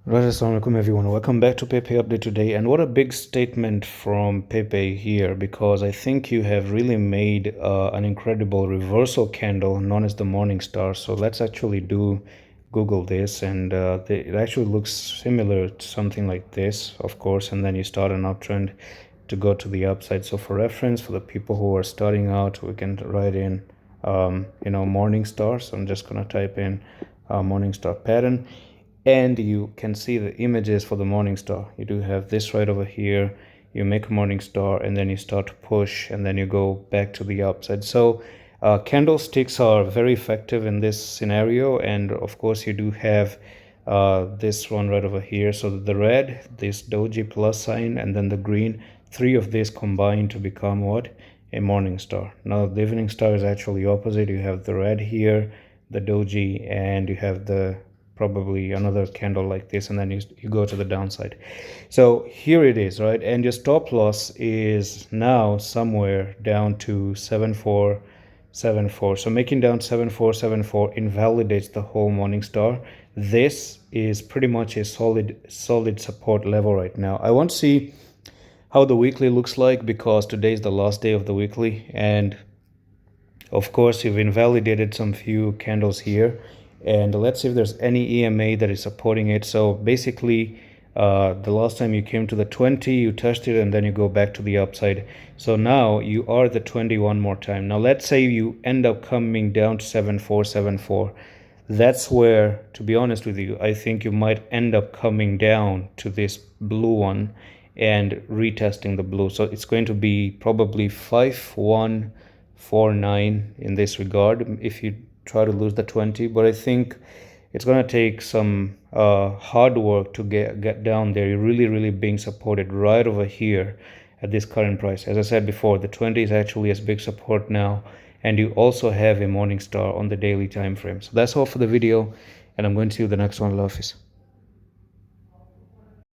Right, assalamu alaikum everyone. Welcome back to Pepe update today. And what a big statement from Pepe here, because I think you have really made an incredible reversal candle known as the morning star. So let's actually do Google this, and it actually looks similar to something like this, of course, and then you start an uptrend to go to the upside. So for reference, for the people who are starting out, we can write in morning star. So I'm just gonna type in morning star pattern, and you can see the images for the morning star. You do have this right over here. You make a morning star, and then you start to push, and then you go back to the upside. So candlesticks are very effective in this scenario, and of course you do have this one right over here. So the red, this doji plus sign, and then the green, three of these combine to become what? A morning star. Now the evening star is actually opposite. You have the red here, the doji, and you have the probably another candle like this, and then you go to the downside. So here it is, right? And your stop loss is now somewhere down to 7474. So making down 7474 invalidates the whole morning star. This is pretty much a solid support level right now. I want to see how the weekly looks like, because today is the last day of the weekly, and of course you've invalidated some few candles here, and let's see if there's any EMA that is supporting it. So basically the last time you came to the 20, you touched it, and then you go back to the upside. So now you are the 20 one more time. Now let's say you end up coming down to 7474. That's where, to be honest with you, I think you might end up coming down to this blue one and retesting the blue. So it's going to be probably 5149 in this regard if you try to lose the 20. But I think it's going to take some hard work to get down there. You're really being supported right over here at this current price. As I said before, the 20 is actually as big support now, and you also have a morning star on the daily time frame. So that's all for the video, and I'm going to see you the next one. Love, peace.